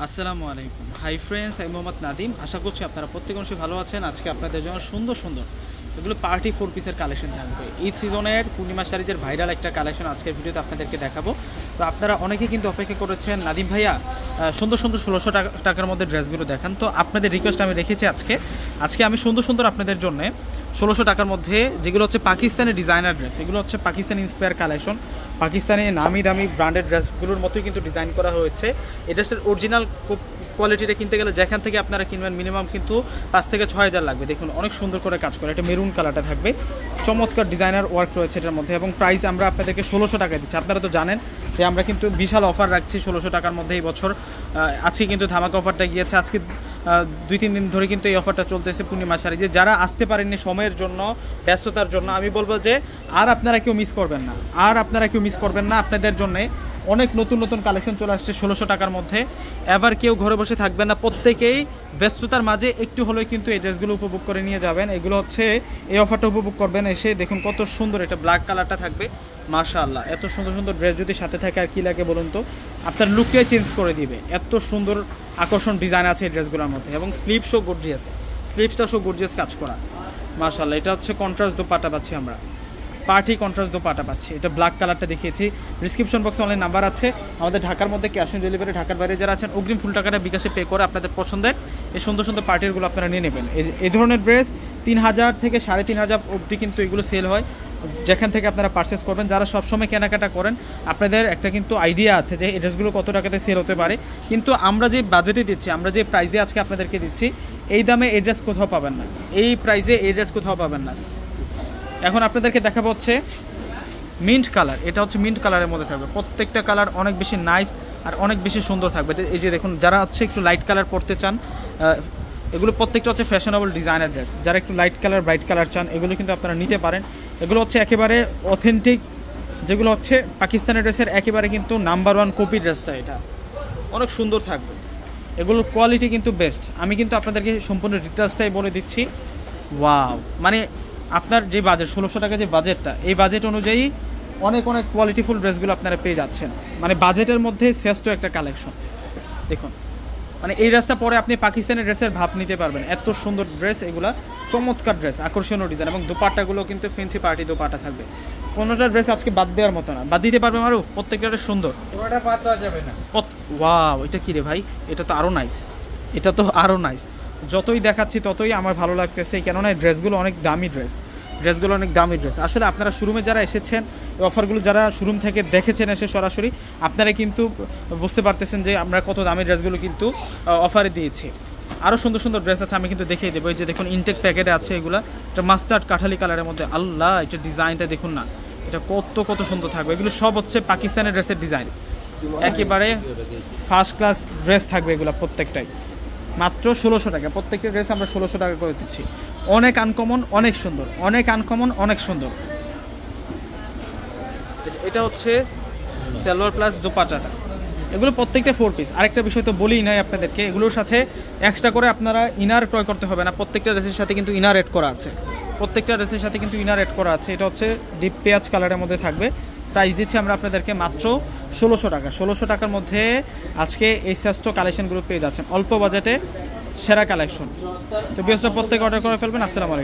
আসসালামু আলাইকুম। Hi friends, আমি মোহাম্মদ নাদিম। আশা করছি আপনারা প্রত্যেক অংশে ভালো আছেন। আজকে আপনাদের জন্য সুন্দর সুন্দর এগুলো পার্টি 4 পিসের কালেকশন থাকবে। ঈদ সিজনের পূর্ণিমা শাড়িজের ভাইরাল একটা কালেকশন আজকের ভিডিওতে আপনাদেরকে দেখাবো। তো আপনারা অনেকেই কিন্তু অপেক্ষা করেছেন নাদিম ভাইয়া সুন্দর সুন্দর 1600 টাকার মধ্যে ড্রেসগুলো দেখান। তো আপনাদের রিকোয়েস্ট আমি রেখেছি আজকে আমি সুন্দর সুন্দর আপনাদের জন্য 1600 টাকার মধ্যে যেগুলো হচ্ছে পাকিস্তানি ডিজাইনার ড্রেস, এগুলো হচ্ছে পাকিস্তানি ইন্সপায়ার কালেকশন। পাকিস্তানি নামি দামি ব্র্যান্ডেড ড্রেসগুলোর মতোই কিন্তু ডিজাইন করা হয়েছে। এই ড্রেসের অরিজিনাল কোয়ালিটিটা কিনতে গেলে যেখান থেকে আপনারা কিনবেন মিনিমাম কিন্তু 5 থেকে 6000 লাগবে। দেখুন অনেক সুন্দর করে কাজ করে, এটা মেরুন কালারটা থাকবে, চমৎকার ডিজাইনার ওয়ার্ক রয়েছে এটার মধ্যে এবং প্রাইস আমরা আপনাদেরকে 1600 টাকায় দিচ্ছি। আপনারা তো জানেন যে আমরা কিন্তু বিশাল অফার রাখছি 1600 টাকার মধ্যে এই বছর। আজকে কিন্তু ধামাকা অফারটা গিয়েছে, আজকে 2-3 দিন ধরে কিন্তু এই অফারটা চলতেছে পূর্ণিমা শাড়ি। যে যারা আসতে পারেননি সময়ের জন্য, ব্যস্ততার জন্য, আমি বলবো যে আপনারা কেউ মিস করবেন না, আপনাদের জন্য অনেক নতুন নতুন কালেকশন চলে আসছে 1600 টাকার মধ্যে। এবার কেউ ঘরে বসে থাকবেন না, প্রত্যেকেই ব্যস্ততার মাঝে একটু হলেও কিন্তু এই ড্রেসগুলো উপভোগ করে নিয়ে যাবেন। এগুলো হচ্ছে এই অফারটা উপভোগ করবেন এসে। দেখুন কত সুন্দর, এটা ব্ল্যাক কালারটা থাকবে, মাশাআল্লাহ। এত সুন্দর সুন্দর ড্রেস যদি সাথে থাকে আর কি লাগে বলুন তো, আপনার লুকটাই চেঞ্জ করে দিবে। এত সুন্দর আকর্ষণ ডিজাইন আছে এই ড্রেসগুলোর মধ্যে এবং স্লিভসও গর্জিয়াস, স্লিভসটা সব গর্জিয়াস কাজ করা, মাশাআল্লাহ। এটা হচ্ছে কন্ট্রাস্ট দোপাট্টা পাচ্ছি আমরা, পার্টি কন্ট্রাস্ট দোপাট্টা পাচ্ছি। এটা ব্ল্যাক কালারটা দেখিয়েছি। ডিসক্রিপশন বক্সে অনলাইন নাম্বার আছে আমাদের। ঢাকার মধ্যে ক্যাশ অন ডেলিভারি, ঢাকার বাইরে যারা আছেন অগ্রিম ফুল টাকাটা বিকাশে পে করে আপনাদের পছন্দের এই সুন্দর সুন্দর পার্টিগুলো আপনারা নিয়ে নেবেন। এই ধরনের ড্রেস 3000 থেকে 3500 অবধি কিন্তু এগুলো সেল হয় যেখান থেকে আপনারা পারচেস করবেন। যারা সবসময় কেনাকাটা করেন আপনাদের একটা কিন্তু আইডিয়া আছে যে এই ড্রেসগুলো কত টাকাতে সেল হতে পারে, কিন্তু আমরা যে বাজেটে দিচ্ছি, আমরা যে প্রাইসে আজকে আপনাদেরকে দিচ্ছি, এই দামে এই ড্রেস কোথাও পাবেন না, এই প্রাইসে এই ড্রেস কোথাও পাবেন না। এখন আপনাদেরকে দেখাবো হচ্ছে মিন্ট কালার। এটা হচ্ছে মিন্ট কালারের মধ্যে থাকবে, প্রত্যেকটা কালার অনেক বেশি নাইস আর অনেক বেশি সুন্দর থাকবে। এই যে দেখুন, যারা হচ্ছে একটু লাইট কালার পরতে চান, এগুলো প্রত্যেকটা হচ্ছে ফ্যাশনেবল ডিজাইনার ড্রেস। যারা একটু লাইট কালার ব্রাইট কালার চান এগুলো কিন্তু আপনারা নিতে পারেন। এগুলো হচ্ছে একেবারে অথেন্টিক, যেগুলো হচ্ছে পাকিস্তানি ড্রেসের একেবারে কিন্তু নাম্বার 1 কপি ড্রেসটা। এটা অনেক সুন্দর থাকবে, এগুলোর কোয়ালিটি কিন্তু বেস্ট। আমি কিন্তু আপনাদেরকে সম্পূর্ণ ডিটেলসটাই বলে দিচ্ছি। ওয়াও, মানে আপনার যে বাজেট 1600 টাকা যে বাজেটটা, এই বাজেট অনুযায়ী অনেক অনেক কোয়ালিটিফুল ড্রেসগুলো আপনারা পেয়ে যাচ্ছেন। মানে বাজেটের মধ্যে শ্রেষ্ঠ একটা কালেকশন। দেখুন মানে এই ড্রেসটা পরে আপনি পাকিস্তানি ড্রেসের ভাব নিতে পারবেন। এত সুন্দর ড্রেস, এগুলা চমৎকার ড্রেস, আকর্ষণীয় ডিজাইন এবং দোপাট্টাগুলো কিন্তু ফ্যান্সি পার্টি দোপাট্টা থাকবে। কোনোটা ড্রেস আজকে বাদ দেওয়ার মতো না, বাদ দিতে পারবে মারুফ, প্রত্যেকটা ড্রেস সুন্দর, ওটা বাদ দেওয়া যাবে না। ওয়াও, এটা কি রে ভাই, এটা তো আরও নাইস, এটা তো আরও নাইস। যতই দেখাচ্ছি ততই আমার ভালো লাগতেছে, কেননা এই ড্রেসগুলো অনেক দামি ড্রেস। আসলে আপনারা শোরুমে যারা এসেছেন, এই অফারগুলো যারা শোরুম থেকে দেখেছেন এসে সরাসরি, আপনারা কিন্তু বুঝতে পারতেছেন যে আমরা কত দামি ড্রেসগুলো কিন্তু অফারে দিয়েছি। আরও সুন্দর সুন্দর ড্রেস আছে, আমি কিন্তু দেখিয়ে দেবো। এই যে দেখুন ইনটেক প্যাকেটে আছে এগুলো, এটা মাস্টার্ড কাঠালি কালারের মধ্যে। আল্লাহ, এটা ডিজাইনটা দেখুন না, এটা কত সুন্দর থাকবে। এগুলো সব হচ্ছে পাকিস্তানি ড্রেসের ডিজাইন, একেবারে ফার্স্ট ক্লাস ড্রেস থাকবে এগুলো প্রত্যেকটাই। মাত্র 1600 টাকা, প্রত্যেকটা ড্রেস আমরা 1600 টাকা করে দিচ্ছি। অনেক আনকমন, অনেক সুন্দর। এটা হচ্ছে সালোয়ার প্লাস দোপাট্টাটা, এগুলো প্রত্যেকটা 4 পিস। আরেকটা বিষয় তো বলেই নাই আপনাদেরকে, এগুলোর সাথে এক্সট্রা করে আপনারা ইনার ক্রয় করতে হবে না। প্রত্যেকটা ড্রেসের সাথে কিন্তু ইনার এড করা আছে, এটা হচ্ছে ডিপ পেঁয়াজ কালারের মধ্যে থাকবে। প্রাইস দিচ্ছি আমরা আপনাদেরকে মাত্র 1600 টাকা। 1600 টাকার মধ্যে আজকে এই শ্রেষ্ঠ কালেকশনগুলো পেয়ে যাচ্ছেন, অল্প বাজেটে সেরা কালেকশন। তো বেস্টটা প্রত্যেকে অর্ডার করে ফেলবেন। আসসালামু আলাইকুম।